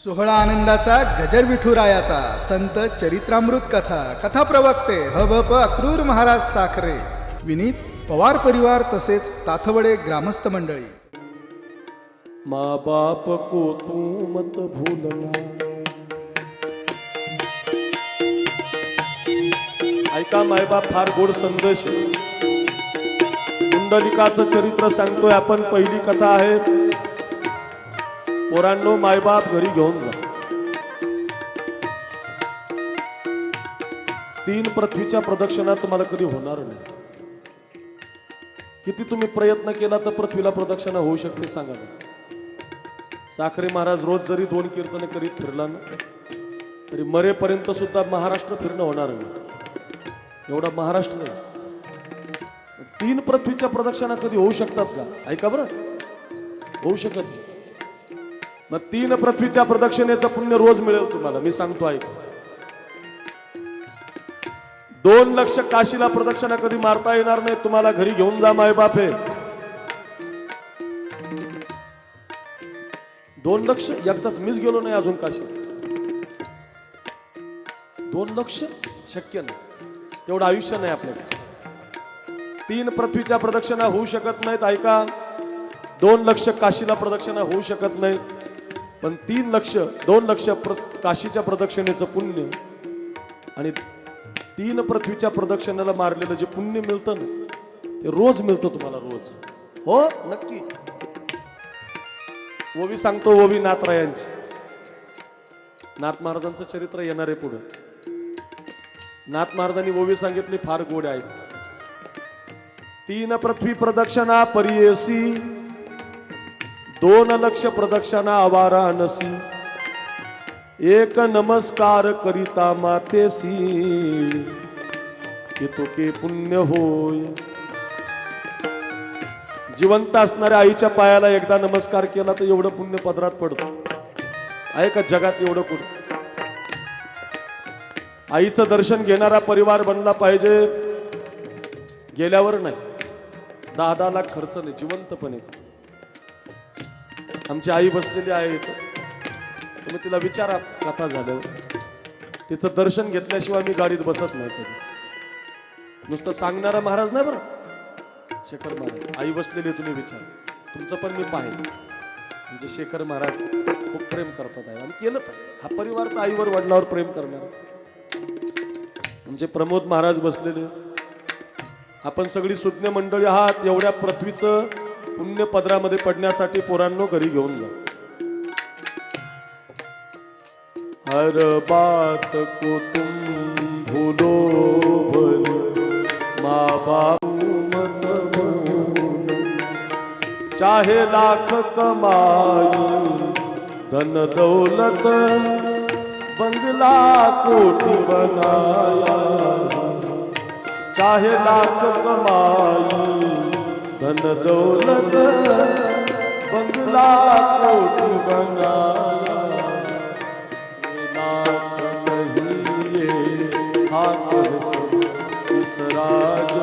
सोहळा आनंदाचा गजर विठुरायाचा संत चरित्रामृत कथा कथा प्रवक्ते हभप अक्रूर महाराज साखरे विनीत पवार परिवार तसेच ताथवडे ग्रामस्थ मंडळी। माँ बाप को तू मत भूलना। ऐका मायबाप फार गोड संदेश आहे। पुंडलिकाचं चरित्र सांगतोय आपण। पहिली कथा आहे, पोरांनो मायबाप घरी घेऊन जा। 3 पृथ्वीच्या प्रदक्षिणा तुम्हाला कधी होणार नाही। किती तुम्ही प्रयत्न केला तर पृथ्वीला प्रदक्षिणा होऊ शकते सांगा ना। साखरे महाराज रोज जरी 2 कीर्तने करीत फिरला ना तरी मरेपर्यंत सुद्धा महाराष्ट्र फिरणं होणार नाही। एवढा महाराष्ट्र नाही। 3 पृथ्वीच्या प्रदक्षिणा कधी होऊ शकतात का? ऐका बरं, होऊ शकत नाही। मग 3 पृथ्वीच्या प्रदक्षिणेचं पुण्य रोज मिळेल तुम्हाला, मी सांगतो ऐका। 2 लक्ष काशीला प्रदक्षिणा कधी मारता येणार नाही तुम्हाला, घरी घेऊन जा मायबाप आहे। 2 लक्ष एकदाच मीच गेलो नाही अजून काशी। 2 लक्ष शक्य नाही, तेवढं आयुष्य नाही आपल्याला। 3 पृथ्वीच्या प्रदक्षिणा होऊ शकत नाहीत ऐका। 2 लक्ष काशीला प्रदक्षिणा होऊ शकत नाही, पण 2 लक्ष काशीच्या प्रदक्षिणेचं पुण्य आणि 3 पृथ्वीच्या प्रदक्षिणेला मारलेलं जे पुण्य मिळतं ना ते रोज मिळतं तुम्हाला, रोज। हो नक्की। ओवी सांगतो, ओवी नाथरायांची। नाथ महाराजांचं चरित्र येणार आहे पुढे। नाथ महाराजांनी ओवी सांगितली, फार गोड आहे। 3 पृथ्वी प्रदक्षिणा परियेसी, 2 लक्ष प्रदक्षिणा अवाराणसी, 1 नमस्कार करिता मातेसी, की तुके पुण्य होय। जिवंत असणाऱ्या आईच्या पायाला एकदा नमस्कार केला तर एवढं पुण्य पदरात पडतं। आहे का जगात एवढं कुठं? आईचं दर्शन घेणारा परिवार बनला पाहिजे। गेल्यावर नाही, 10 लाख खर्च नाही, जिवंतपणे। आमची आई बसलेली आहे इथं, तुम्ही तिला विचारा कथा झाल्यावर। तिचं दर्शन घेतल्याशिवाय मी गाडीत बसत नाही कधी। नुसतं सांगणारा महाराज नाही बरं, शेखर महाराज। आई बसलेली तुम्ही विचार, तुमचं पण मी पाहिलं। म्हणजे शेखर महाराज खूप प्रेम करतात आहे आणि केलं पाहिजे। हा परिवार तर आईवर वडिलावर प्रेम करणार। म्हणजे प्रमोद महाराज बसलेले, आपण सगळी सुज्ञ मंडळी आहात। एवढ्या पृथ्वीचं पुण्य पदरामध्ये पडण्यासाठी पोरांनो घरी घेऊन जा। हर बात को तुम भूलो भले, माँ बाप मत भूलो। चाहे लाख कमाई धन दौलत, बंगला कोठी बनाया। चाहे लाख कमाई धन दौलत, बंगला कोठी बनाया। नाथ कहिए हाथ इस राज